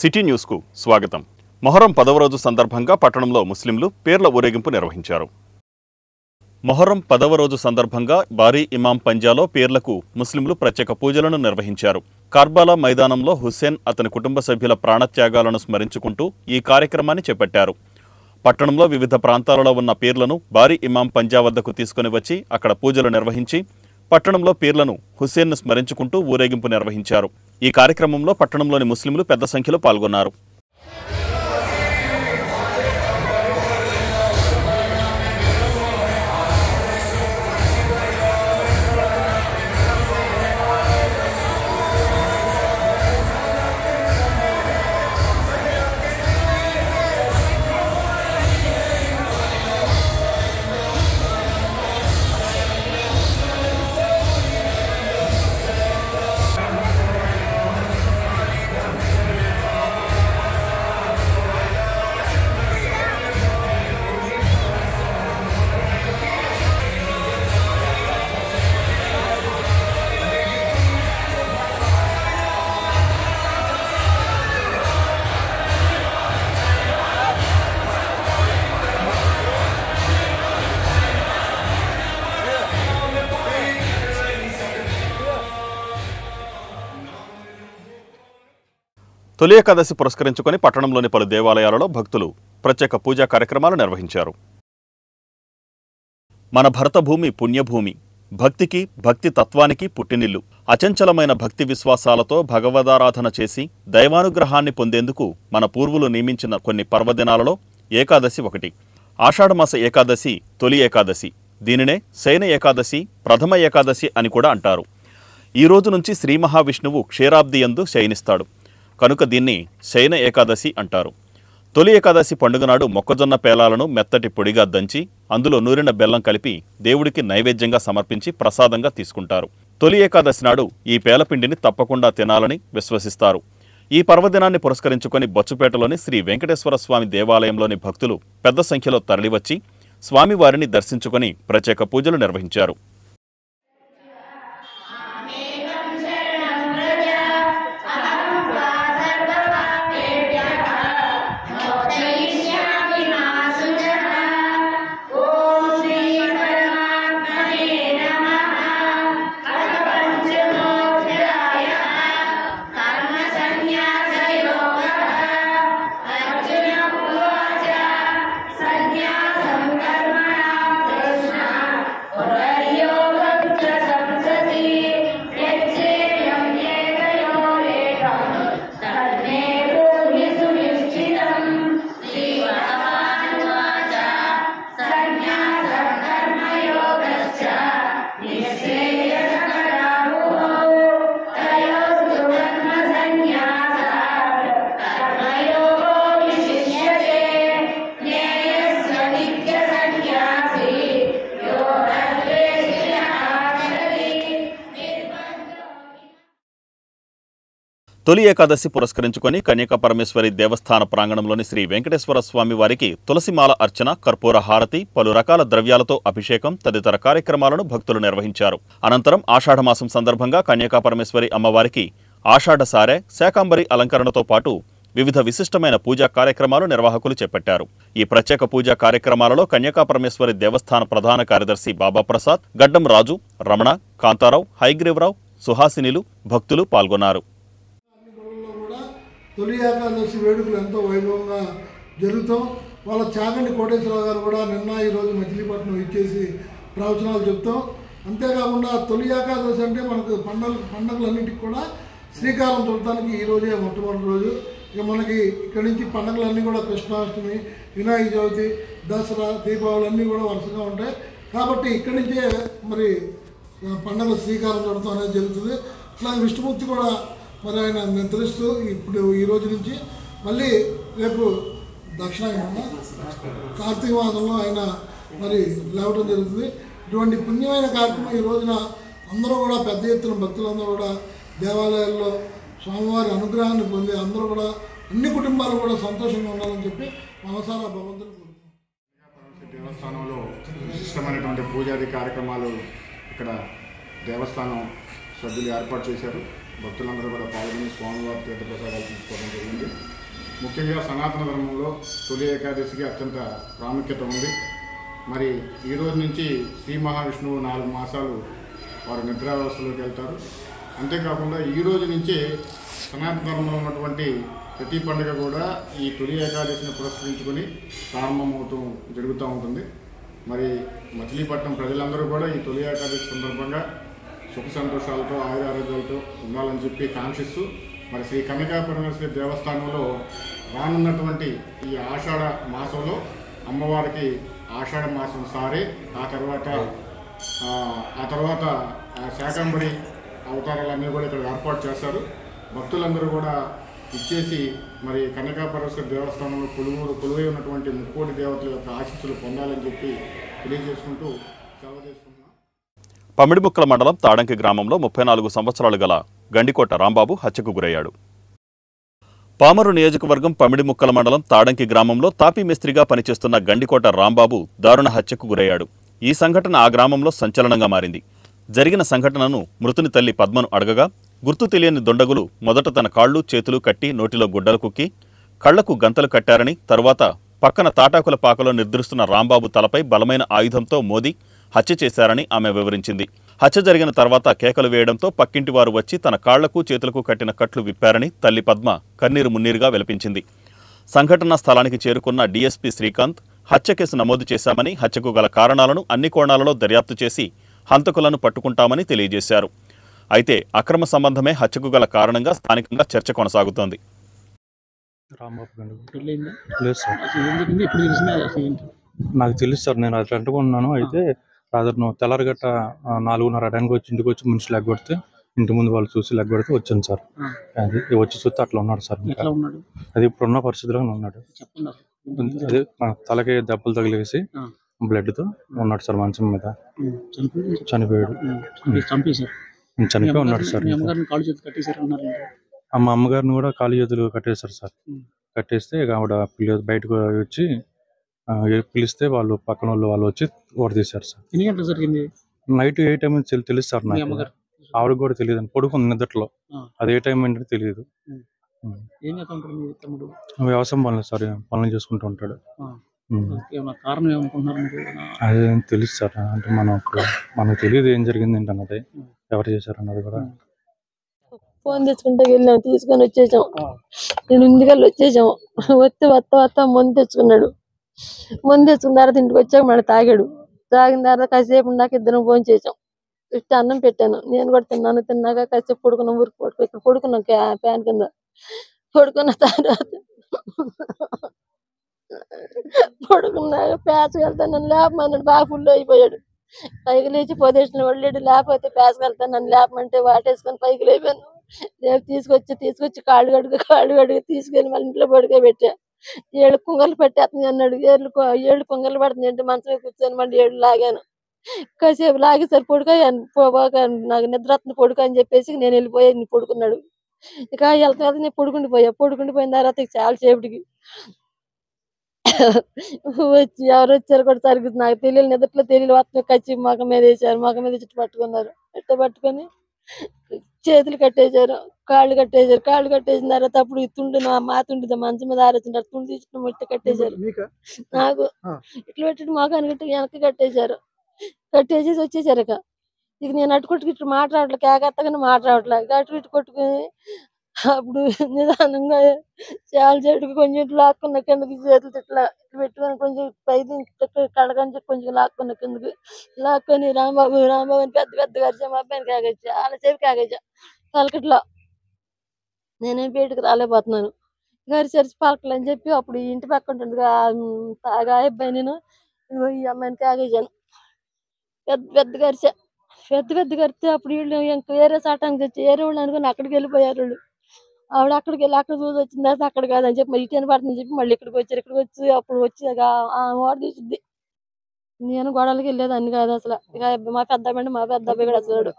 City news కు స్వాగతం. మొహర్రం 10వ రోజు సందర్భంగా పట్టణంలో ముస్లింలు పేర్ల ఊరేగింపు నిర్వహించారు. మొహర్రం 10వ రోజు సందర్భంగా భారీ ఇమాం పంజాలో పేర్లకు ముస్లింలు ప్రత్యేక పూజలను నిర్వహించారు. కర్బలా మైదానంలో హుస్సేన్ అతని కుటుంబ సభ్యుల ప్రాణత్యాగాలను స్మరించుకుంటూ ఈ కార్యక్రమాన్ని చేపట్టారు. పట్టణంలో వివిధ ప్రాంతాలలో ఉన్న పీర్లను భారీ ఇమాం పంజా వద్దకు తీసుకుని వచ్చి అక్కడ పూజలు నిర్వహించి పట్టణంలో పీర్లను హుస్సేన్ను స్మరించుకుంటూ ఊరేగింపు నిర్వహించారు. ఈ కార్యక్రమంలో పట్టణంలోని ముస్లింలు పెద్ద సంఖ్యలో పాల్గొన్నారు. తొలి ఏకాదశి పురస్కరించుకొని పట్టణంలోని పలు దేవాలయాలలో భక్తులు ప్రత్యేక పూజా కార్యక్రమాలు నిర్వహించారు. మన భరతభూమి పుణ్యభూమి, భక్తికి భక్తి తత్వానికి పుట్టినిల్లు. అచంచలమైన భక్తి విశ్వాసాలతో భగవదారాధన చేసి దైవానుగ్రహాన్ని పొందేందుకు మన పూర్వులు నియమించిన కొన్ని పర్వదినాలలో ఏకాదశి ఒకటి. ఆషాఢమాస ఏకాదశి తొలి ఏకాదశి. దీనినే శయన ఏకాదశి, ప్రథమ ఏకాదశి అని కూడా అంటారు. ఈ రోజు నుంచి శ్రీ మహావిష్ణువు క్షీరాబ్దియందు శయనిస్తాడు కనుక దీన్ని శయన ఏకాదశి అంటారు. తొలి ఏకాదశి పండుగ నాడు మొక్కజొన్న పేలాలను మెత్తటి పొడిగా దంచి అందులో నూరిన బెల్లం కలిపి దేవుడికి నైవేద్యంగా సమర్పించి ప్రసాదంగా తీసుకుంటారు. తొలి ఏకాదశి నాడు ఈ పేలపిండిని తప్పకుండా తినాలని విశ్వసిస్తారు. ఈ పర్వదినాన్ని పురస్కరించుకొని బొచ్చుపేటలోని శ్రీ వెంకటేశ్వర స్వామి దేవాలయంలోని భక్తులు పెద్ద సంఖ్యలో తరలివచ్చి స్వామివారిని దర్శించుకొని ప్రత్యేక పూజలు నిర్వహించారు. తొలి ఏకాదశి పురస్కరించుకొని కన్యకా పరమేశ్వరి దేవస్థాన ప్రాంగణంలోని శ్రీ వెంకటేశ్వర స్వామి వారికి తులసిమాల అర్చన, కర్పూర హారతి, పలు రకాల ద్రవ్యాలతో అభిషేకం తదితర కార్యక్రమాలను భక్తులు నిర్వహించారు. అనంతరం ఆషాఢమాసం సందర్భంగా కన్యకా పరమేశ్వరి అమ్మవారికి ఆషాఢ సారె, శాకాంబరి అలంకరణతో పాటు వివిధ విశిష్టమైన పూజా కార్యక్రమాలు నిర్వాహకులు చేపట్టారు. ఈ ప్రత్యేక పూజా కార్యక్రమాలలో కన్యకా పరమేశ్వరి దేవస్థాన ప్రధాన కార్యదర్శి బాబా ప్రసాద్, గడ్డం రాజు, రమణ, కాంతారావు, హైగ్రీవరావు, సుహాసినిలు, భక్తులు పాల్గొన్నారు. తొలి ఏకాదశి వేడుకలు ఎంతో వైభవంగా జరుగుతాం. వాళ్ళ చాగండి కోటేశ్వరరావు గారు కూడా నిన్న ఈరోజు మచిలీపట్నం ఇచ్చేసి ప్రవచనాలు చెప్తాం. అంతేకాకుండా తొలి ఏకాదశి అంటే మనకు పండుగలన్నింటికి కూడా శ్రీకారం చుట్టడానికి ఈరోజే మొట్టమొదటి రోజు. ఇక మనకి ఇక్కడి నుంచి పండుగలన్నీ కూడా కృష్ణాష్టమి, వినాయక చవితి, దసరా, దీపావళి అన్నీ కూడా వరుసగా ఉంటాయి. కాబట్టి ఇక్కడి నుంచే మరి పండుగ శ్రీకారం చుడతాం అనేది జరుగుతుంది. అట్లాగే విష్ణుమూర్తి కూడా మరి ఆయన నిద్రిస్తూ ఇప్పుడు ఈ రోజు నుంచి మళ్ళీ రేపు దక్షిణాయన కార్తీక మాసంలో ఆయన మరి లేవడం జరుగుతుంది. ఇటువంటి పుణ్యమైన కార్యక్రమం ఈ రోజున అందరూ కూడా పెద్ద ఎత్తున భక్తులందరూ కూడా దేవాలయాల్లో స్వామివారి అనుగ్రహాన్ని పొంది అందరూ కూడా అన్ని కుటుంబాలు కూడా సంతోషంగా ఉండాలని చెప్పి మనసారా భగవంతుని కోరుకుంటున్నాం. దేవస్థానంలో విశిష్టమైనటువంటి పూజాది కార్యక్రమాలు ఇక్కడ దేవస్థానం సభ్యులు ఏర్పాటు చేశారు. భక్తులందరూ కూడా పాల్గొని స్వామివారి తీర్థప్రసాదాలు తీసుకోవడం జరిగింది. ముఖ్యంగా సనాతన ధర్మంలో తొలి ఏకాదశికి అత్యంత ప్రాముఖ్యత ఉంది. మరి ఈ రోజు నుంచి శ్రీ మహావిష్ణువు 4 మాసాలు వారు నిద్రావస్థలోకి వెళ్తారు. అంతేకాకుండా ఈ రోజు నుంచే సనాతన ధర్మంలో ఉన్నటువంటి ప్రతి పండుగ కూడా ఈ తొలి ఏకాదశిని పురస్కరించుకొని జరుగుతూ ఉంటుంది. మరి మచిలీపట్నం ప్రజలందరూ కూడా ఈ తొలి ఏకాదశి సందర్భంగా సుఖ సంతోషాలతో ఆయురారోగ్యాలతో ఉండాలని చెప్పి కాంక్షిస్తూ మరి శ్రీ కన్యకా పరమేశ్వరి దేవస్థానంలో రానున్నటువంటి ఈ ఆషాఢ మాసంలో అమ్మవారికి ఆషాఢ మాసం సారే ఆ తర్వాత శాకంబరి అవతారాలన్నీ కూడా ఇక్కడ ఏర్పాటు చేస్తారు. భక్తులందరూ కూడా ఇచ్చేసి మరి కన్యకా పరమేశ్వరి దేవస్థానంలో కొలువై ఉన్నటువంటి ముక్కోటి దేవతల యొక్క ఆశీస్సులు పొందాలని చెప్పి తెలియజేసుకుంటూ సెలవు చేసుకుంటున్నాం. పమిడిముక్కల మండలం తాడంకి గ్రామంలో 34 సంవత్సరాలు గల గండికోట రాంబాబు హత్యకు గురయ్యాడు. పామరు నియోజకవర్గం పమిడిముక్కల మండలం తాడంకి గ్రామంలో తాపీ మేస్త్రిగా పనిచేస్తున్న గండికోట రాంబాబు దారుణ హత్యకు గురయ్యాడు. ఈ సంఘటన ఆ గ్రామంలో సంచలనంగా మారింది. జరిగిన సంఘటనను మృతుని తల్లి పద్మను అడగగా గుర్తు తెలియని దొండగులు మొదట తన కాళ్ళు చేతులు కట్టి నోటిలో గుడ్డలు కుక్కి కళ్లకు గంతలు కట్టారని, తరువాత పక్కన తాటాకుల పాకలో నిద్రిస్తున్న రాంబాబు తలపై బలమైన ఆయుధంతో మోది హత్య చేశారని ఆమె వివరించింది. హత్య జరిగిన తర్వాత కేకలు వేయడంతో పక్కింటి వారు వచ్చి తన కాళ్లకు చేతులకు కట్టిన కట్లు విప్పారని తల్లి పద్మ కన్నీరు మున్నీరుగా విలపించింది. సంఘటనా స్థలానికి చేరుకున్న డీఎస్పీ శ్రీకాంత్ హత్య కేసు నమోదు చేశామని, హత్యకు గల కారణాలను అన్ని కోణాలలో దర్యాప్తు చేసి హంతకులను పట్టుకుంటామని తెలియజేశారు. అయితే అక్రమ సంబంధమే హత్యకు గల కారణంగా స్థానికంగా చర్చ కొనసాగుతోంది. నాకు తెలుసు సార్, నేను అది అంటుకున్నాను. అయితే రాత్రి తెల్లారగట్ట 4:30 టైంకి వచ్చి ఇంటికి వచ్చి మనిషి లెగ్గొడితే ఇంటి ముందు వాళ్ళు చూసి లెగ్గొడితే వచ్చాను సార్. అది వచ్చి చూస్తే అట్లా ఉన్నాడు సార్. అది ఇప్పుడున్న పరిస్థితిలో ఉన్నాడు. అదే తలకి దెబ్బలు తగిలేసి బ్లడ్తో ఉన్నాడు సార్. మంచం మీద చనిపోయాడు. చనిపోయి ఉన్నాడు సార్. మా అమ్మగారిని కూడా కాలు చేతులు కట్టేశారు సార్. కట్టేస్తే ఆవిడ బయటకు వచ్చి పిలిస్తే వాళ్ళు పక్కన వాళ్ళు వచ్చి ఓడదీశారు సార్. నైట్ ఏ టైం తెలుసు సార్ నాకు. ఆవిడకి కూడా తెలియదు. పడుకుంది నిద్రలో. అది ఏ టైం ఏంటంటే తెలియదు. వ్యవసాయం పనులు సార్, పనులు చేసుకుంటూ ఉంటాడు. అదేం తెలుసు సార్. అంటే మనకు తెలియదు ఏం జరిగింది ఏంటన్నది, ఎవరు చేశారు అన్నది కూడా. ఫోన్ తెచ్చుకుంటే వెళ్ళాం, తీసుకొని వచ్చేసాం. నేను ఇంటికెళ్ళి వచ్చేసాం. వస్తా మందు తెచ్చుకున్నాడు. మందు తెచ్చుకున్న తర్వాత ఇంటికి వచ్చాక మళ్ళీ తాగాడు. తాగిన తర్వాత కాసేపు ఉన్నాక ఇద్దరం ఫోన్ చేసాం. ఇష్ట అన్నం పెట్టాను, నేను కూడా తిన్నాను. తిన్నాక కాసేపు పడుకున్నాం. ఊరికి ఇక్కడ పడుకున్నాం ఫ్యాన్ కింద. పడుకున్న తర్వాత పడుకున్నాక ప్యాస్కి వెళ్తాను నన్ను లేపమన్నాడు. బాగా ఫుల్ అయిపోయాడు. పైకి లేచి పొజిషన్ వెళ్ళాడు. లేకపోతే ప్యాస్కి వెళ్తాను నన్ను లేపమంటే వాటేసుకొని పైకి లేపాను. రేపు తీసుకొచ్చి కాళ్ళు కడుగు తీసుకెళ్ళి మళ్ళీ ఇంట్లో పడుకోబెట్టా. 7 కుంగలు పెట్టేస్తుంది అన్నాడు. 7 కుంగలు పడుతుంది అంటే మంచమే కూర్చొని మళ్ళీ 7 లాగాను. కాసేపు లాగేసరి నాకు నిద్ర వస్తుంది పడుకో అని చెప్పేసి నేను వెళ్ళిపోయాను. పడుకున్నాడు. ఇక వెళ్తా నేను పడుకుండిపోయిన తర్వాత చాలా సేపటికి వచ్చి ఎవరు వచ్చారు కూడా సరిగ్గా నాకు తెలియదు. నిద్రలో తెలియదు. వస్తున్న కచ్చి మొఖం మీద వేసారు. మొఖం మీద చుట్టూ పట్టుకున్నారు. ఇట్ట పట్టుకొని చేతులు కట్టేశారు, కాళ్ళు కట్టేశారు. కాళ్ళు కట్టేసిన తర్వాత అప్పుడు తుండు మాతుండి మంచం మీద ఆరేసింటారు. తుండు తీసుకుని ముట్టి కట్టేశారు. నాకు ఇట్లా పెట్టి మొఖాన్ని గట్టి వెనక్కి కట్టేశారు. కట్టేసేసి వచ్చేసారు. ఇక నేను అటుకొట్టుకు ఇట్లా మాట్లాడలేదు. కేకత్తగానే మాట్లాడలేదు. అటు ఇటు కొట్టుకుని అప్పుడు నిదానంగా చాలా చెట్టుకు కొంచెం ఇట్లా లాక్కున్న కిందకి చేతులు ఇట్లా పెట్టుకొని కొంచెం పైకి కడగని కొంచెం లాక్కున్న కిందకి లాక్కొని రాంబాబు అని పెద్దగా అరిచా. మా అబ్బాయిని కాగచ్చా, చాలా సేపు కాగచ్చా పలకట్లో. నేనేం బయటకు రాలేకపోతున్నాను. అరిచి పలకలు అని చెప్పి అప్పుడు ఇంటి పక్క ఉంటుంది తాగా అబ్బాయి నేను ఈ అమ్మాయిని కాగేశాను. పెద్దగా అరిచా. పెద్దగా అరిస్తే అప్పుడు వీళ్ళు ఇంకా వేరే చాటానికి తెచ్చి వేరే వాళ్ళు అనుకుని అక్కడికి వెళ్ళిపోయారు వాళ్ళు. ఆవిడ అక్కడికి వెళ్ళి అక్కడ చూసి వచ్చిన తర్వాత అక్కడ కాదని చెప్పి మళ్ళీ ఇటు పడుతుందని చెప్పి మళ్ళీ ఇక్కడికి వచ్చి అప్పుడు వచ్చి ఓడ తీసిద్ది. నేను గొడవలకి వెళ్ళేదాన్ని కాదు అసలు. ఇక మా పెద్ద అబ్బాయి కూడా అసలు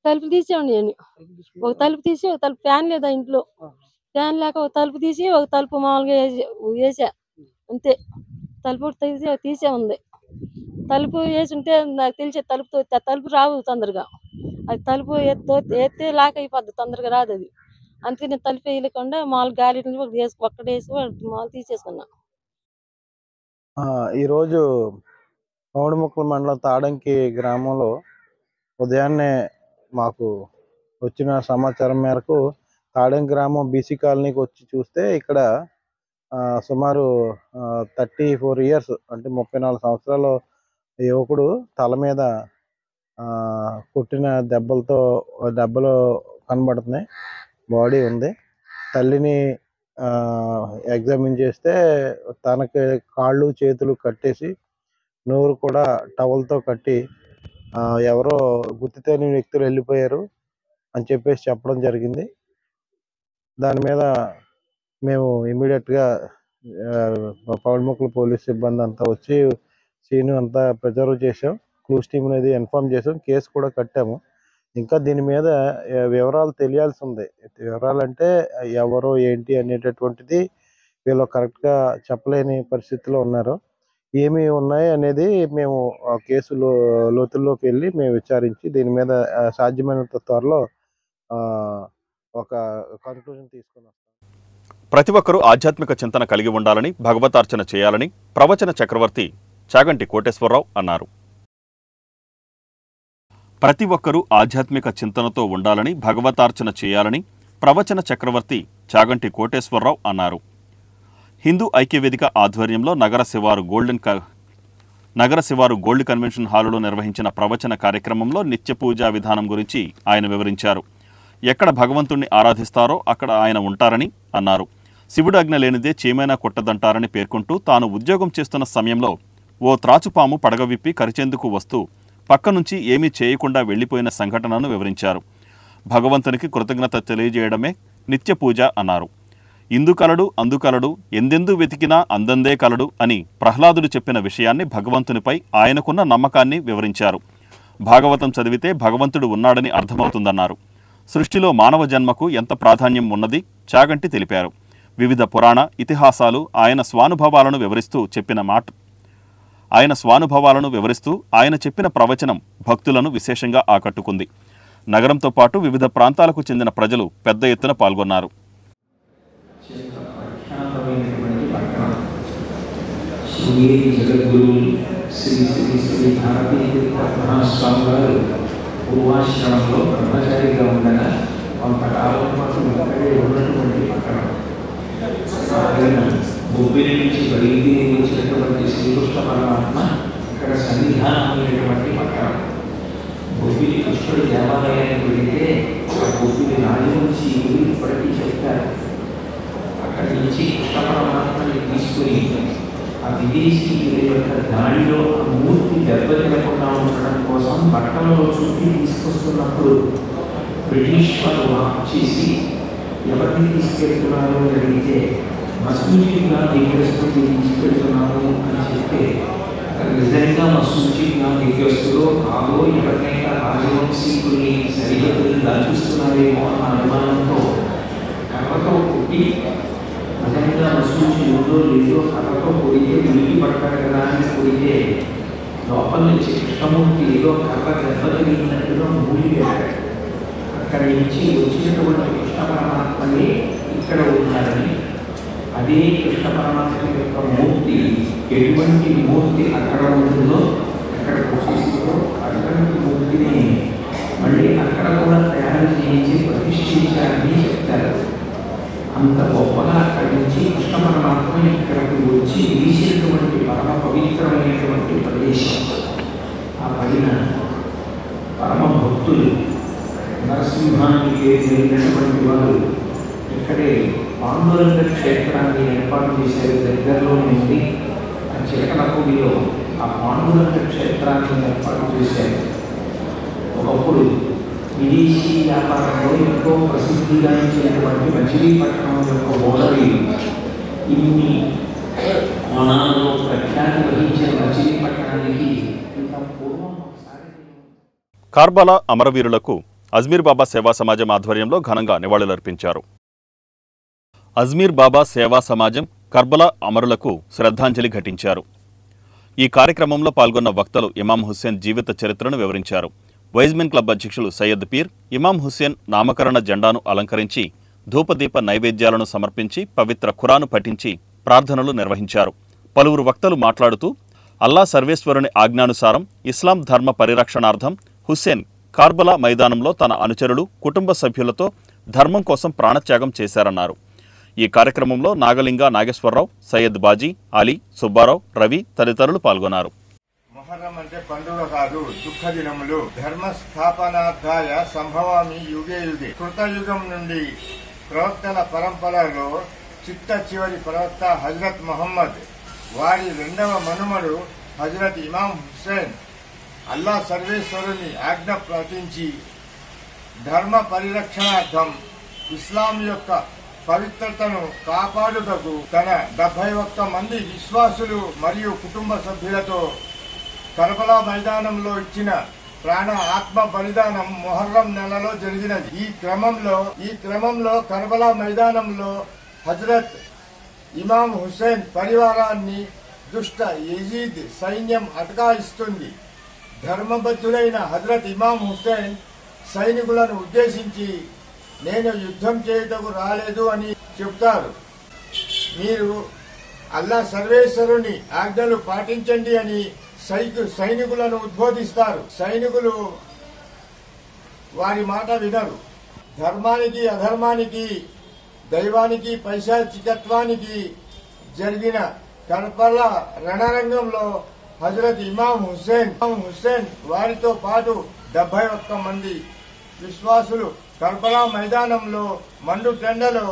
తలుపులు తీసేవాడి. నేను ఒక తలుపు తీసి ఒక తలుపు ఫ్యాన్ లేదా ఇంట్లో, ఫ్యాన్ లేక ఒక తలుపు తీసి ఒక తలుపు మామూలుగా వేసా అంతే. తలుపు తీసే ఉంది. తలుపు వేసి ఉంటే నాకు తెలిసే తలుపు రావు తొందరగా. అది తలుపు ఎత్తే లాక్ అయిపోద్ది, తొందరగా రాదు అది. అందుకే నేను తలుపు వేయలేకుండా మామూలు గాలి ఒక్కడేసి మామూలు తీసేసుకున్నా. ఈరోజు పౌడిముక్కల మండలం తాడంకి గ్రామంలో ఉదయాన్నే మాకు వచ్చిన సమాచారం మేరకు తాడంకి గ్రామం బీసీ కాలనీకి వచ్చి చూస్తే ఇక్కడ సుమారు 34 ఇయర్స్ అంటే 34 సంవత్సరాల యువకుడు తల మీద కొట్టిన దెబ్బలు కనబడుతున్నాయి. బాడీ ఉంది. తల్లిని ఎగ్జామిన్ చేస్తే తనకి కాళ్ళు చేతులు కట్టేసి నోరు కూడా టవల్తో కట్టి ఎవరో గుర్తు తెలియని వ్యక్తులు వెళ్ళిపోయారు అని చెప్పేసి చెప్పడం జరిగింది. దాని మీద మేము ఇమీడియట్గా పౌడిముక్కల పోలీస్ సిబ్బంది అంతా వచ్చి సీన్ అంతా ప్రిజర్వ్ చేసాం. క్లూస్ టీమ్ అనేది ఇన్ఫార్మ్ చేసాం. కేసు కూడా కట్టాము. ఇంకా దీని మీద వివరాలు తెలియాల్సి ఉంది. వివరాలు అంటే ఎవరు ఏంటి అనేటటువంటిది వీళ్ళు కరెక్ట్గా చెప్పలేని పరిస్థితిలో ఉన్నారు. ఏమి ఉన్నాయి అనేది మేము ఆ కేసులో లోతుల్లోకి వెళ్ళి మేము విచారించి దీని మీద సాధ్యమైనంత త్వరలో ఒక కన్క్లూజన్ తీసుకుని వస్తాం. ప్రతి ఒక్కరూ ఆధ్యాత్మిక చింతన కలిగి ఉండాలని, భగవతార్చన చేయాలని ప్రవచన చక్రవర్తి చాగంటి కోటేశ్వరరావు అన్నారు. ప్రతి ఒక్కరూ ఆధ్యాత్మిక చింతనతో ఉండాలని, భగవతార్చన చేయాలని ప్రవచన చక్రవర్తి చాగంటి కోటేశ్వరరావు అన్నారు. హిందూ ఐక్యవేదిక ఆధ్వర్యంలో నగర శివారు గోల్డ్ కన్వెన్షన్ హాలులో నిర్వహించిన ప్రవచన కార్యక్రమంలో నిత్య పూజా విధానం గురించి ఆయన వివరించారు. ఎక్కడ భగవంతుణ్ణి ఆరాధిస్తారో అక్కడ ఆయన ఉంటారని అన్నారు. శివుడు ఆజ్ఞ లేనిదే చీమైనా కొట్టదంటారని పేర్కొంటూ తాను ఉద్యోగం చేస్తున్న సమయంలో ఓ త్రాచుపాము పడగ విప్పి కరిచేందుకు వస్తూ పక్క నుంచి ఏమీ చేయకుండా వెళ్లిపోయిన సంఘటనను వివరించారు. భగవంతునికి కృతజ్ఞత తెలియజేయడమే నిత్య పూజ అన్నారు. ఇందు కలడు అందు కలడు ఎందెందు వెతికినా అందందే కలడు అని ప్రహ్లాదుడు చెప్పిన విషయాన్ని భగవంతునిపై ఆయనకున్న నమ్మకాన్ని వివరించారు. భాగవతం చదివితే భగవంతుడు ఉన్నాడని అర్థమవుతుందన్నారు. సృష్టిలో మానవ జన్మకు ఎంత ప్రాధాన్యం ఉన్నది చాగంటి తెలిపారు. వివిధ పురాణ ఇతిహాసాలు ఆయన స్వానుభవాలను వివరిస్తూ ఆయన చెప్పిన ప్రవచనం భక్తులను విశేషంగా ఆకట్టుకుంది. నగరంతో పాటు వివిధ ప్రాంతాలకు చెందిన ప్రజలు పెద్ద ఎత్తున పాల్గొన్నారు. పూర్వాశ్రమంలో బ్రహ్మచారిగా ఉండగా కొంతకాలం పాటు ఇక్కడే ఉన్నటువంటి పట్టణం. ఆయన బొబ్బిలి నుంచి బయలుదేరి వచ్చినటువంటి శ్రీకృష్ణ పరమాత్మ ఇక్కడ సన్నిధానమైనటువంటి పట్టణం. బొబ్బిలి కృష్ణుడి దేవాలయానికి వెళితే ఆ బొబ్బిలి రాజవంశీయులు ఇప్పటికీ చెప్తారు. అక్కడి నుంచి కృష్ణ పరమాత్మని తీసుకుని ఆ విదేశీయుల యొక్క దాడిలో ఆ మూర్తి దెబ్బతినకుండా ఉండడం కోసం పట్టణంలో చుట్టి తీసుకొస్తున్నప్పుడు బ్రిటిష్ వాళ్ళు వాక్ చేసి ఎవరిని తీసుకెళ్తున్నారు అని అడిగితే మసూచిగా దిగ్గస్తులు తీసుకెళ్తున్నాము అని చెప్తే నిజంగా మసూచిగా దిగ్గస్తులో కాదో ఎవరికైనా రాజవంశీకుల్ని సరిహద్దులు దాచిస్తున్నారేమో అన్న అనుమానంతో కర్రతో కొట్టి నిజంగా మసూచి ఉందో లేదో కర్రతో కొడితే ఉలికి పడతారు కదా అని కొడితే లోపల నుంచి కృష్ణమూర్తి ఏదో కర్ర దెబ్బతిన్నట్టుగా మూలిగాడు. అక్కడి నుంచి వచ్చినటువంటి కృష్ణ పరమాత్మని ఇక్కడ ఉన్నారని, అదే కృష్ణ పరమాత్మ యొక్క మూర్తి ఎటువంటి మూర్తి అక్కడ ఉంటుందో అక్కడ ప్రతిష్ఠితో అటువంటి మూర్తిని మళ్ళీ అక్కడ కూడా తయారు చేయించి ప్రతిష్ఠించారని చెప్తారు. అంత గొప్పగా అక్కడి నుంచి కృష్ణ పరమాత్మ ఇక్కడికి వచ్చి నిలిచినటువంటి పరమ పవిత్రమైనటువంటి ప్రదేశం. ఆ పైన పరమ భక్తులు నరసింహానికి వెళ్ళినటువంటి వారు ఇక్కడే పాండురంగ క్షేత్రాన్ని ఏర్పాటు చేశారు. దగ్గరలోనే ఉంది ఆ చిలకలపూడిలో ఆ పాండురంగ క్షేత్రాన్ని ఏర్పాటు చేశారు. ఒకప్పుడు విదేశీ వ్యాపారంలో ఎంతో ప్రసిద్ధిగాంచినటువంటి మచిలీపట్నం యొక్క ఓడరీలు ఇన్ని కోణాల్లో ప్రఖ్యాతి వహించిన మచిలీపట్నానికి ఇంకా పూర్వం ఒకసారి కార్బలా అమరవీరులకు అజ్మీర్ బాబా సేవా సమాజం ఆధ్వర్యంలో ఘనంగా నివాళులర్పించారు. అజ్మీర్ బాబా సేవా సమాజం కర్బలా అమరులకు శ్రద్ధాంజలి ఘటించారు. ఈ కార్యక్రమంలో పాల్గొన్న వక్తలు ఇమాం హుస్సేన్ జీవిత చరిత్రను వివరించారు. వైజ్మెన్ క్లబ్ అధ్యక్షులు సయ్యద్ పీర్ ఇమాం హుస్సేన్ నామకరణ జెండాను అలంకరించి ధూపదీప నైవేద్యాలను సమర్పించి పవిత్ర ఖురాను పఠించి ప్రార్థనలు నిర్వహించారు. పలువురు వక్తలు మాట్లాడుతూ అల్లా సర్వేశ్వరుని ఆజ్ఞానుసారం ఇస్లాం ధర్మ పరిరక్షణార్థం హుస్సేన్ కార్బలా మైదానంలో తన అనుచరులు కుటుంబ సభ్యులతో ధర్మం కోసం ప్రాణత్యాగం చేశారన్నారు. ఈ కార్యక్రమంలో నాగలింగ నాగేశ్వరరావు, సయ్యద్ బాజీ, అలీ, సుబ్బారావు, రవి తదితరులు పాల్గొన్నారు. మొహర్రం అంటే పండుగ కాదు, దుఃఖ దినములు. ధర్మ స్థాపనార్థాయ సంభవామి యుగే యుగే. కృతయుగం నుండి ప్రవక్తల పరంపరలో చిట్ట చివరి ప్రవక్త హజరత్ మొహమ్మద్, వారి రెండవ మనుమడు హజరత్ ఇమాం హుస్సేన్ అల్లా సర్వేశ్వరుని ఆజ్ఞ పాటించి ధర్మ పరిరక్షణార్థం ఇస్లాం యొక్క పవిత్రతను కాపాడుటకు తన 71 మంది విశ్వాసులు మరియు కుటుంబ సభ్యులతో కర్బలా మైదానంలో ఇచ్చిన ప్రాణ ఆత్మ బలిదానం మొహర్రం నెలలో జరిగినది. ఈ క్రమంలో కర్బలా మైదానంలో హజరత్ ఇమాం హుస్సేన్ పరివారాన్ని దుష్ట యజీద్ సైన్యం అటకాయిస్తుంది. ధర్మబద్ధులైన హజరత్ ఇమాం హుస్సేన్ సైనికులను ఉద్దేశించి, నేను యుద్ధం చేయుటకు రాలేదు అని చెప్తారు. మీరు అల్లా సర్వేశ్వరుని ఆజ్ఞలు పాటించండి అని సైనికులను ఉద్బోధిస్తారు. సైనికులు వారి మాట వినరు. ధర్మానికి అధర్మానికి, దైవానికి పైశాచికత్వానికి జరిగిన కర్బలా రణరంగంలో హజరత్ ఇమాం హుస్సేన్ వారితో పాటు 71 మంది విశ్వాసులు కర్బలా మైదానంలో మండు టెండలో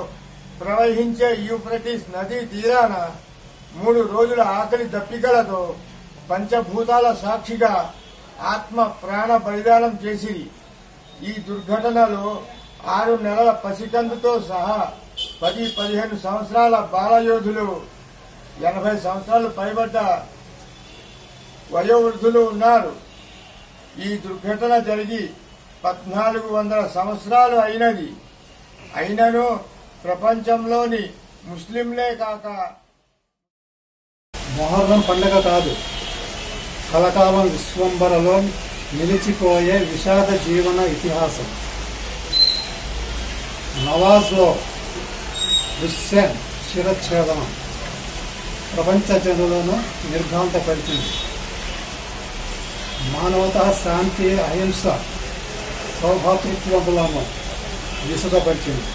ప్రవహించే యూఫ్రటీస్ నదీ తీరాన 3 రోజుల ఆకలి దప్పికలతో పంచభూతాల సాక్షిగా ఆత్మ ప్రాణ బలిదానం చేసిరి. ఈ దుర్ఘటనలో 6 నెలల పసికందుతో సహా 10-15 సంవత్సరాల బాలయోధులు, 80 సంవత్సరాలు పైబడ్డ వయోవృద్ధులు ఉన్నారు. ఈ దుర్ఘటన జరిగి 1400 సంవత్సరాలు అయినను ప్రపంచంలోని ముస్లింలే కాక మొహర్రం పండగ కాదు, కలకాలం విశ్వంబరలో నిలిచిపోయే విషాద జీవన ఇతిహాసం. నవాజ్లో హుస్సేన్ శిరచ్ఛేదనం ప్రపంచ జనులను నిర్ఘాంతపరిచింది. మానవతా, శాంతి, అహింస, సౌభాతృత్వములను విసుగపరిచింది.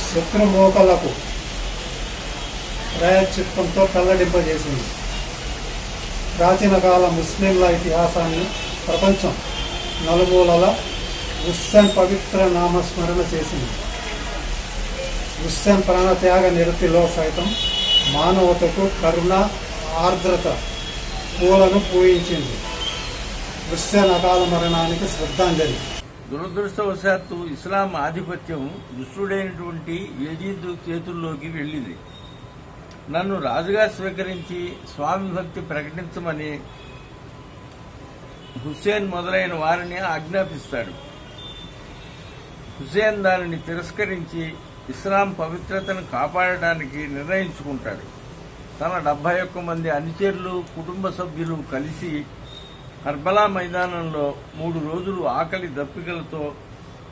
శత్రుమోకలకు ప్రాయశ్చిత్తంతో కల్లడింపజేసింది. ప్రాచీన కాల ముస్లింల ఇతిహాసాన్ని ప్రపంచం నలుమూలల హుస్సేన్ పవిత్ర నామస్మరణ చేసింది. హుస్సేన్ ప్రాణత్యాగ నిరతిలో సైతం మానవతకు కరుణ, ఆర్ద్రత పూలను పూయించింది. హుస్సేన్ అకాల మరణానికి శ్రద్ధాంజలి. దురదృష్టవశాత్తు ఇస్లాం ఆధిపత్యం దుష్టుడైనటువంటి యజీద్ చేతుల్లోకి వెళ్ళింది. నన్ను రాజుగా స్వీకరించి స్వామి భక్తి ప్రకటించమని హుస్సేన్ మొదలైన వారిని ఆజ్ఞాపిస్తాడు. హుస్సేన్ దానిని తిరస్కరించి ఇస్లాం పవిత్రతను కాపాడటానికి నిర్ణయించుకుంటాడు. తన 71 మంది అనుచరులు, కుటుంబ సభ్యులు కలిసి కర్బలా మైదానంలో 3 రోజులు ఆకలి దప్పికలతో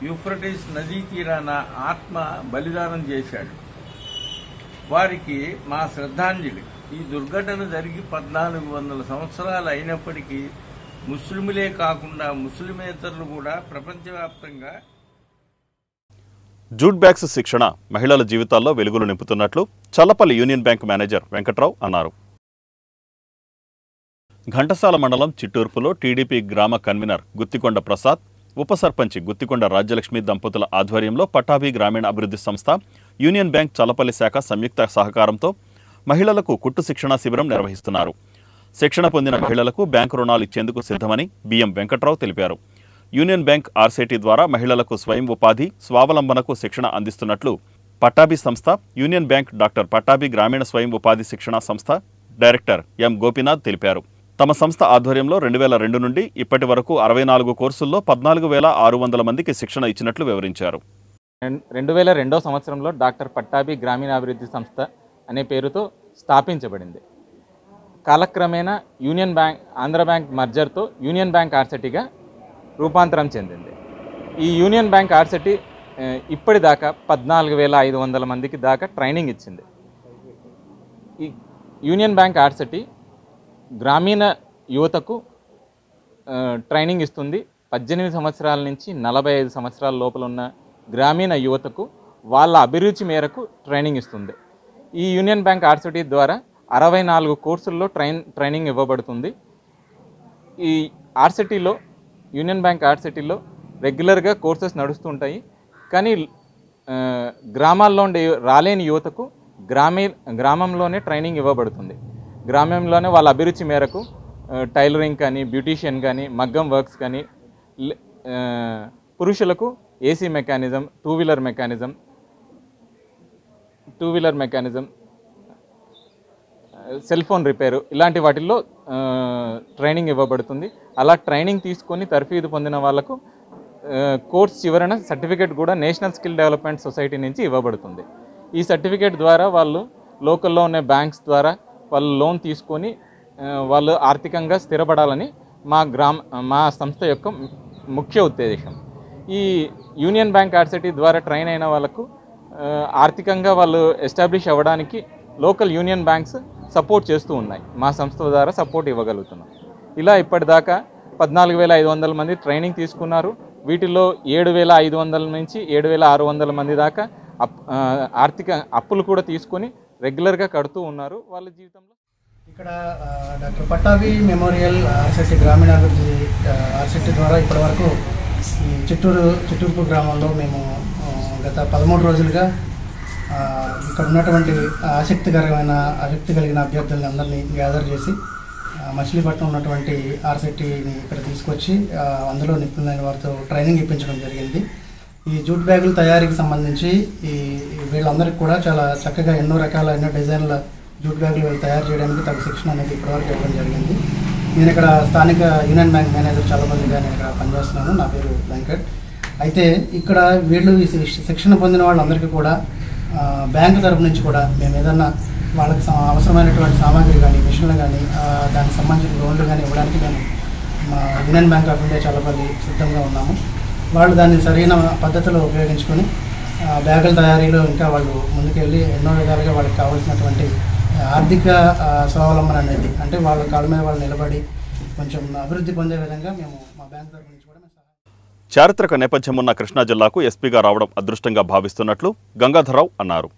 యూఫ్రటీస్ నదీ తీరాన ఆత్మ బలిదానం చేశాడు. వారికి మా శ్రద్ధాంజలి. ఈ దుర్ఘటన జరిగి 1400 సంవత్సరాలు అయినప్పటికీ ముస్లింలే కాకుండా ముస్లిమేతరులు కూడా ప్రపంచవ్యాప్తంగా జూట్ బ్యాగ్స్ శిక్షణ మహిళల జీవితాల్లో వెలుగులు నింపుతున్నట్లు Challapalli union bank manager Venkatrao అన్నారు. ఘంటసాల మండలం చిట్టూర్పులో టీడీపీ గ్రామ కన్వీనర్ గుత్తికొండ ప్రసాద్, ఉప సర్పంచి గుత్తికొండ రాజ్యలక్ష్మి దంపతుల ఆధ్వర్యంలో పట్టాభి గ్రామీణ అభివృద్ధి సంస్థ, యూనియన్ బ్యాంక్ చల్లపల్లి శాఖ సంయుక్త సహకారంతో మహిళలకు కుట్టు శిక్షణా శిబిరం నిర్వహిస్తున్నారు. శిక్షణ పొందిన మహిళలకు బ్యాంకు రుణాలు ఇచ్చేందుకు సిద్ధమని బిఎం వెంకట్రావు తెలిపారు. యూనియన్ బ్యాంక్ ఆర్సేటీ ద్వారా మహిళలకు స్వయం ఉపాధి, స్వావలంబనకు శిక్షణ అందిస్తున్నట్లు పట్టాభి సంస్థ, యూనియన్ బ్యాంక్ డాక్టర్ పట్టాభి గ్రామీణ స్వయం ఉపాధి శిక్షణా సంస్థ డైరెక్టర్ ఎం గోపీనాథ్ తెలిపారు. తమ సంస్థ ఆధ్వర్యంలో 2002 నుండి ఇప్పటి వరకు 64 కోర్సుల్లో 14,600 మందికి శిక్షణ ఇచ్చినట్లు వివరించారు. 2002 సంవత్సరంలో డాక్టర్ పట్టాభి గ్రామీణాభివృద్ధి సంస్థ అనే పేరుతో స్థాపించబడింది. కాలక్రమేణా యూనియన్ బ్యాంక్, ఆంధ్ర బ్యాంక్ మర్జర్తో యూనియన్ బ్యాంక్ ఆర్సిటీగా రూపాంతరం చెందింది. ఈ యూనియన్ బ్యాంక్ ఆర్సిటీ ఇప్పటిదాకా 14,500 మందికి దాకా ట్రైనింగ్ ఇచ్చింది. ఈ యూనియన్ బ్యాంక్ ఆర్ట్ సిటీ గ్రామీణ యువతకు ట్రైనింగ్ ఇస్తుంది. 18 సంవత్సరాల నుంచి 45 సంవత్సరాల లోపల ఉన్న గ్రామీణ యువతకు వాళ్ళ అభిరుచి మేరకు ట్రైనింగ్ ఇస్తుంది. ఈ యూనియన్ బ్యాంక్ ఆర్ట్ సిటీ ద్వారా 64 కోర్సుల్లో ట్రైనింగ్ ఇవ్వబడుతుంది. ఈ ఆర్ట్ సిటీలో యూనియన్ బ్యాంక్ ఆర్ట్ సిటీలో రెగ్యులర్గా కోర్సెస్ నడుస్తుంటాయి. కానీ గ్రామాల్లో ఉండే రాలేని యువతకు గ్రామంలోనే ట్రైనింగ్ ఇవ్వబడుతుంది. గ్రామంలోనే వాళ్ళ అభిరుచి మేరకు టైలరింగ్ కానీ, బ్యూటీషియన్ కానీ, మగ్గం వర్క్స్ కానీ, పురుషులకు AC mechanism, two wheeler mechanism, cell phone repair ఇలాంటి వాటిల్లో ట్రైనింగ్ ఇవ్వబడుతుంది. అలా ట్రైనింగ్ తీసుకొని తర్ఫీదు పొందిన వాళ్ళకు కోర్స్ చివరన సర్టిఫికేట్ కూడా నేషనల్ స్కిల్ డెవలప్మెంట్ సొసైటీ నుంచి ఇవ్వబడుతుంది. ఈ సర్టిఫికేట్ ద్వారా వాళ్ళు లోకల్లో ఉన్న బ్యాంక్స్ ద్వారా వాళ్ళు లోన్ తీసుకొని వాళ్ళు ఆర్థికంగా స్థిరపడాలని మా సంస్థ యొక్క ముఖ్య ఉద్దేశం. ఈ యూనియన్ బ్యాంక్ ఆర్ట్ సిటీ ద్వారా ట్రైన్ అయిన వాళ్ళకు ఆర్థికంగా వాళ్ళు ఎస్టాబ్లిష్ అవ్వడానికి లోకల్ యూనియన్ బ్యాంక్స్ సపోర్ట్ చేస్తూ ఉన్నాయి. మా సంస్థ ద్వారా సపోర్ట్ ఇవ్వగలుగుతున్నాం. ఇలా ఇప్పటిదాకా 14,500 మంది ట్రైనింగ్ తీసుకున్నారు. వీటిలో 7,500 నుంచి 7,600 మంది దాకా ఆర్థిక అప్పులు కూడా తీసుకొని రెగ్యులర్గా కడుతూ ఉన్నారు వాళ్ళ జీవితంలో. ఇక్కడ డాక్టర్ పట్టాభి మెమోరియల్ ఆర్సిటీ గ్రామీణాభివృద్ధి ఆర్సిటీ ద్వారా ఇప్పటివరకు ఈ చిట్టూర్పు గ్రామంలో మేము గత 13 రోజులుగా ఇక్కడ ఉన్నటువంటి ఆసక్తి కలిగిన అభ్యర్థులని అందరినీ గ్యాదర్ చేసి మచిలీపట్నం ఉన్నటువంటి ఆర్సిటీని ఇక్కడ తీసుకొచ్చి అందులో నిపుణులైన వారితో ట్రైనింగ్ ఇప్పించడం జరిగింది. ఈ జూట్ బ్యాగుల తయారీకి సంబంధించి వీళ్ళందరికీ కూడా చాలా చక్కగా ఎన్నో డిజైన్ల జూట్ బ్యాగులు వీళ్ళు తయారు చేయడానికి తగు శిక్షణ అనేది ఇప్పటివరకు ఇవ్వడం జరిగింది. నేను ఇక్కడ స్థానిక యూనియన్ బ్యాంక్ మేనేజర్ చాలా మందిగా నేను ఇక్కడ పనిచేస్తున్నాను. నా పేరు వెంకట్. అయితే ఇక్కడ వీళ్ళు ఈ శిక్షణ పొందిన వాళ్ళందరికీ కూడా బ్యాంకు తరపు నుంచి కూడా మేము ఏదన్నా వాళ్ళకి అవసరమైనటువంటి సామాగ్రి కానీ, మిషన్లు కానీ, దానికి సంబంధించిన లోన్లు కానీ ఇవ్వడానికి మేము మా యూనియన్ బ్యాంక్ ఆఫ్ ఇండియా చాలాపల్లి సిద్ధంగా ఉన్నాము. వాళ్ళు దాన్ని సరైన పద్ధతిలో ఉపయోగించుకొని బ్యాగుల తయారీలో ఇంకా వాళ్ళు ముందుకెళ్ళి ఎన్నో విధాలుగా వాళ్ళకి కావాల్సినటువంటి ఆర్థిక స్వావలంబన అనేది, అంటే వాళ్ళ కాళ్ళ మీద వాళ్ళు నిలబడి కొంచెం అభివృద్ధి పొందే విధంగా మేము మా బ్యాంక్ తరపు నుంచి కూడా చారిత్రక నేపథ్యం ఉన్న కృష్ణా జిల్లాకు ఎస్పీగా రావడం అదృష్టంగా భావిస్తున్నట్లు గంగాధరరావు అన్నారు.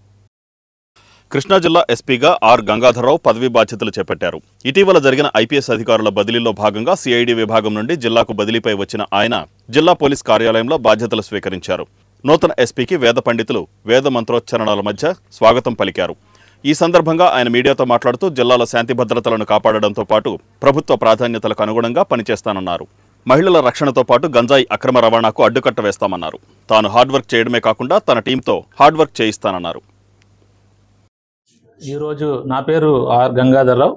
కృష్ణా జిల్లా ఎస్పీగా ఆర్ గంగాధరరావు పదవీ బాధ్యతలు చేపట్టారు. ఇటీవల జరిగిన ఐపీఎస్ అధికారుల బదిలీలో భాగంగా సిఐడి విభాగం నుండి జిల్లాకు బదిలీపై వచ్చిన ఆయన జిల్లా పోలీస్ కార్యాలయంలో బాధ్యతలు స్వీకరించారు. నూతన ఎస్పీకి వేద పండితులు వేద మంత్రోచ్చరణల మధ్య స్వాగతం పలికారు. ఈ సందర్భంగా ఆయన మీడియాతో మాట్లాడుతూ జిల్లాలో శాంతి భద్రతలను కాపాడడంతో పాటు ప్రభుత్వ ప్రాధాన్యతలకు అనుగుణంగా పనిచేస్తానన్నారు. మహిళల రక్షణతో పాటు గంజాయి అక్రమ రవాణాకు అడ్డుకట్ట వేస్తామన్నారు. తాను హార్డ్ వర్క్ చేయడమే కాకుండా తన టీంతో హార్డ్ వర్క్ చేయిస్తానన్నారు. ఈరోజు నా పేరు ఆర్ గంగాధరరావు.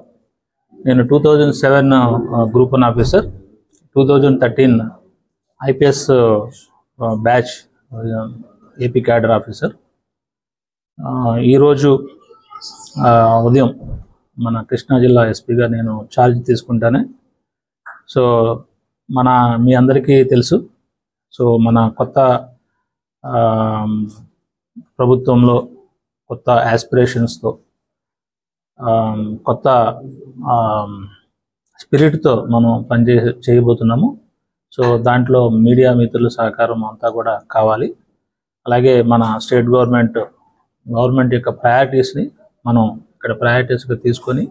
నేను 2007 group 1 officer, 2013 IPS batch AP cadre officer. ఈరోజు ఉదయం మన కృష్ణా జిల్లా ఎస్పీగా నేను ఛార్జ్ తీసుకుంటానే. సో మీ అందరికీ తెలుసు, సో మన కొత్త ప్రభుత్వంలో కొత్త యాస్పిరేషన్స్తో కొత్త స్పిరిట్తో మనం చేయబోతున్నాము. సో దాంట్లో మీడియా మిత్రుల సహకారం అంతా కూడా కావాలి. అలాగే మన స్టేట్ గవర్నమెంట్ యొక్క ప్రయారిటీస్ని మనం ఇక్కడ ప్రయారిటీస్గా తీసుకొని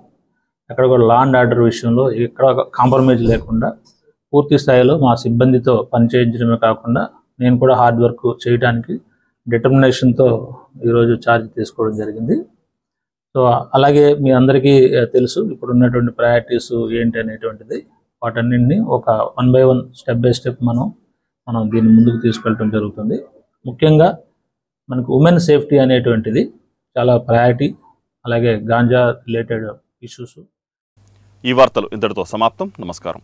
ఎక్కడ కూడా లా అండ్ ఆర్డర్ విషయంలో ఎక్కడ కాంప్రమైజ్ లేకుండా పూర్తి స్థాయిలో మా సిబ్బందితో పనిచేయించడమే కాకుండా నేను కూడా హార్డ్ వర్క్ చేయడానికి డిటర్మినేషన్తో ఈరోజు ఛార్జ్ తీసుకోవడం జరిగింది. సో అలాగే మీ అందరికీ తెలుసు ఇప్పుడు ఉన్నటువంటి ప్రయారిటీస్ ఏంటి అనేటువంటిది. వాటన్నింటినీ ఒక 1 by 1 స్టెప్ బై స్టెప్ మనం దీన్ని ముందుకు తీసుకెళ్ళడం జరుగుతుంది. ముఖ్యంగా మనకు ఉమెన్ సేఫ్టీ అనేటువంటిది చాలా ప్రయారిటీ. అలాగే గాంజా రిలేటెడ్ ఇష్యూస్. ఈ వార్తలు ఇంతటితో సమాప్తం. నమస్కారం.